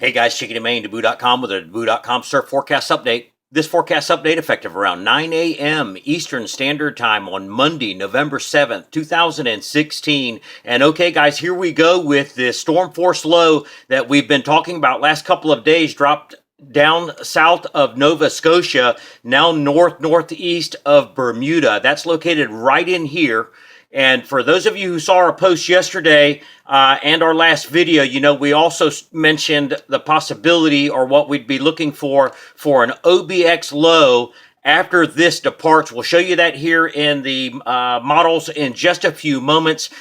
Hey guys, Chicken and Maine, Deboo.com with a Deboo.com surf forecast update. This forecast update effective around 9 a.m. Eastern Standard Time on Monday, November 7th, 2016. And okay guys, here we go with this storm force low that we've been talking about last couple of days, dropped down south of Nova Scotia, now northeast of Bermuda. That's located right in here. And for those of you who saw our post yesterday and our last video, you know, we also mentioned the possibility or what we'd be looking for an OBX low after this departs. We'll show you that here in the models in just a few moments.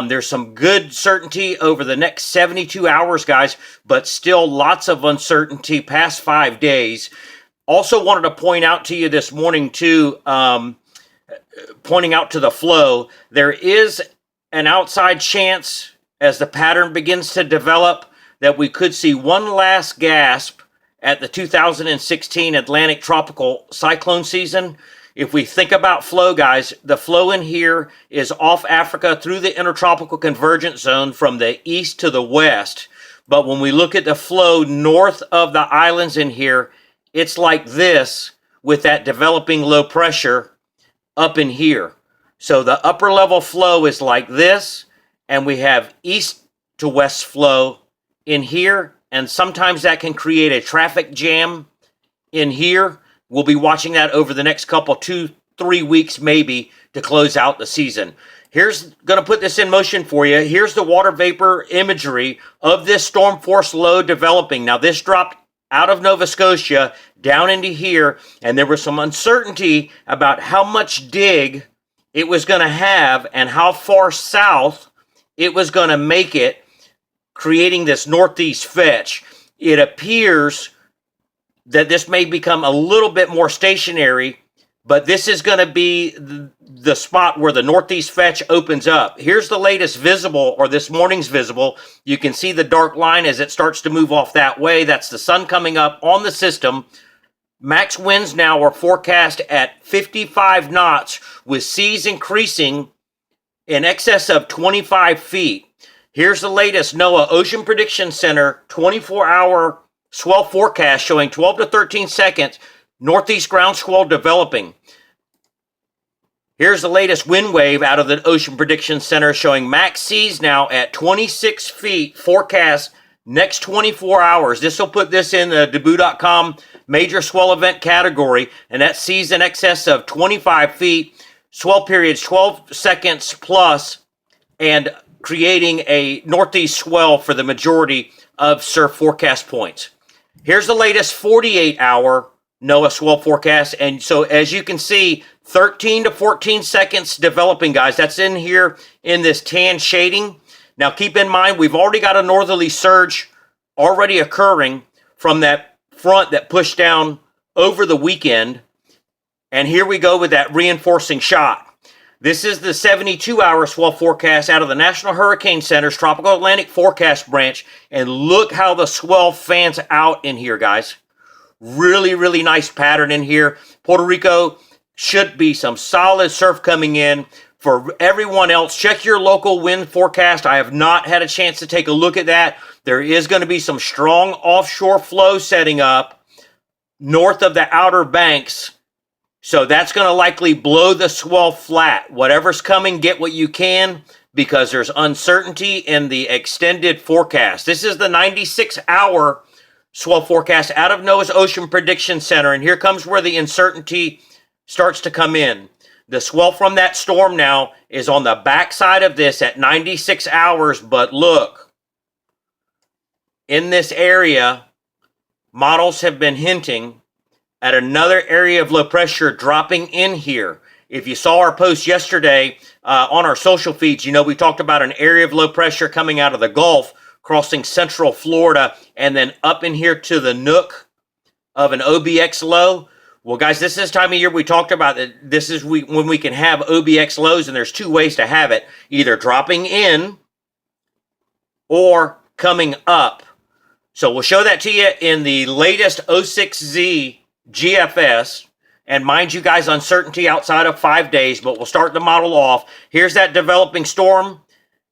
There's some good certainty over the next 72 hours, guys, but still lots of uncertainty past 5 days. Also wanted to point out to you this morning, too, pointing out to the flow, there is an outside chance as the pattern begins to develop that we could see one last gasp at the 2016 Atlantic tropical cyclone season. If we think about flow, guys, the flow in here is off Africa through the intertropical convergence zone from the east to the west. But when we look at the flow north of the islands in here, it's like this with that developing low pressure up in here. So the upper level flow is like this, and we have east to west flow in here, and sometimes that can create a traffic jam in here. We'll be watching that over the next couple, 2-3 weeks maybe, to close out the season. Here's going to put this in motion for you. Here's the water vapor imagery of this storm force low developing. Now this dropped out of Nova Scotia down into here, and there was some uncertainty about how much dig it was going to have and how far south it was going to make it, creating this northeast fetch. It appears that this may become a little bit more stationary, but this is going to be the spot where the northeast fetch opens up. Here's the latest visible, or this morning's visible. You can see the dark line as it starts to move off that way. That's the sun coming up on the system. Max winds now are forecast at 55 knots with seas increasing in excess of 25 feet. Here's the latest NOAA Ocean Prediction Center 24-hour swell forecast showing 12 to 13 seconds northeast ground swell developing. Here's the latest wind wave out of the Ocean Prediction Center showing max seas now at 26 feet forecast next 24 hours. This will put this in the Deboo.com major swell event category, and that seas in excess of 25 feet, swell periods 12 seconds plus, and creating a northeast swell for the majority of surf forecast points. Here's the latest 48-hour NOAA swell forecast, and so as you can see, 13 to 14 seconds developing, guys. That's in here in this tan shading. Now keep in mind, we've already got a northerly surge already occurring from that front that pushed down over the weekend, and here we go with that reinforcing shot. This is the 72-hour swell forecast out of the National Hurricane Center's Tropical Atlantic Forecast Branch, and look how the swell fans out in here, guys. Really, really nice pattern in here. Puerto Rico should be some solid surf coming in. For everyone else, check your local wind forecast. I have not had a chance to take a look at that. There is going to be some strong offshore flow setting up north of the Outer Banks. So that's going to likely blow the swell flat. Whatever's coming, get what you can, because there's uncertainty in the extended forecast. This is the 96-hour swell forecast out of NOAA's Ocean Prediction Center. And here comes where the uncertainty starts to come in. The swell from that storm now is on the backside of this at 96 hours. But look, in this area, models have been hinting at another area of low pressure dropping in here. If you saw our post yesterday on our social feeds, you know we talked about an area of low pressure coming out of the Gulf, crossing central Florida, and then up in here to the nook of an OBX low. Well, guys, this is the time of year we talked about that. This is when we can have OBX lows, and there's two ways to have it: either dropping in or coming up. So we'll show that to you in the latest 06Z GFS. And mind you guys, uncertainty outside of 5 days, but we'll start the model off. Here's that developing storm.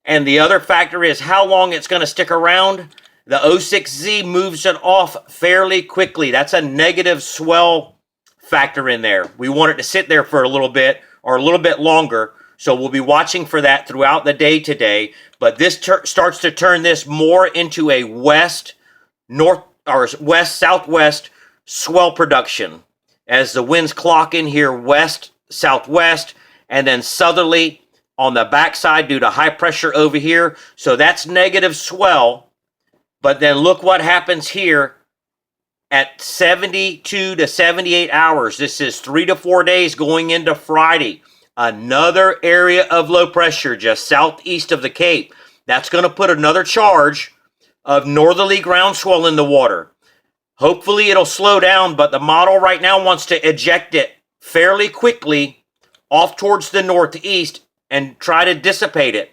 And the other factor is how long it's going to stick around. The O6Z moves it off fairly quickly. That's a negative swell factor in there. We want it to sit there for a little bit or a little bit longer. So we'll be watching for that throughout the day today. But this starts to turn this more into a west-southwest swell production as the winds clock in here west-southwest and then southerly on the backside due to high pressure over here. So that's negative swell. But then look what happens here at 72 to 78 hours. This is 3 to 4 days going into Friday. Another area of low pressure just southeast of the Cape. That's going to put another charge of northerly ground swell in the water. Hopefully it'll slow down, but the model right now wants to eject it fairly quickly off towards the northeast and try to dissipate it.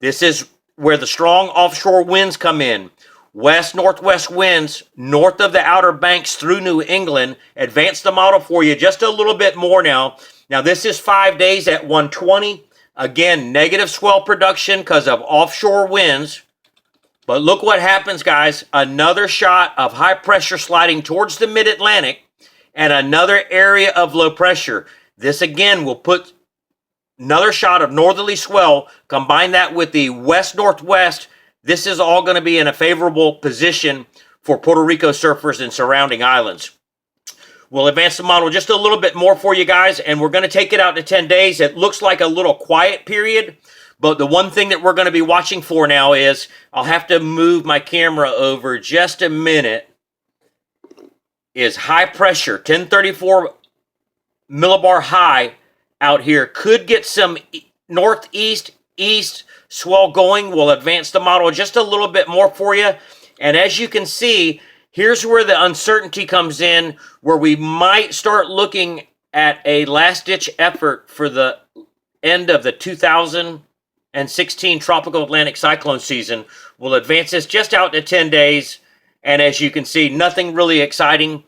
This is where the strong offshore winds come in. West-northwest winds north of the Outer Banks through New England. Advance the model for you just a little bit more now. Now this is 5 days at 120. Again, negative swell production because of offshore winds. But look what happens, guys. Another shot of high pressure sliding towards the mid-Atlantic and another area of low pressure. This again will put another shot of northerly swell. Combine that with the west-northwest. This is all going to be in a favorable position for Puerto Rico surfers and surrounding islands. We'll advance the model just a little bit more for you guys, and we're going to take it out to 10 days. It looks like a little quiet period, but the one thing that we're going to be watching for now is, I'll have to move my camera over just a minute, is high pressure. 1034 millibar high out here. Could get some northeast, east swell going. We'll advance the model just a little bit more for you. And as you can see, here's where the uncertainty comes in, where we might start looking at a last-ditch effort for the end of the 2016 tropical Atlantic cyclone season. We'll advance this just out to 10 days. And as you can see, nothing really exciting,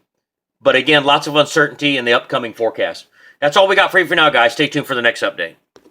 but again, lots of uncertainty in the upcoming forecast. That's all we got for you for now, guys. Stay tuned for the next update.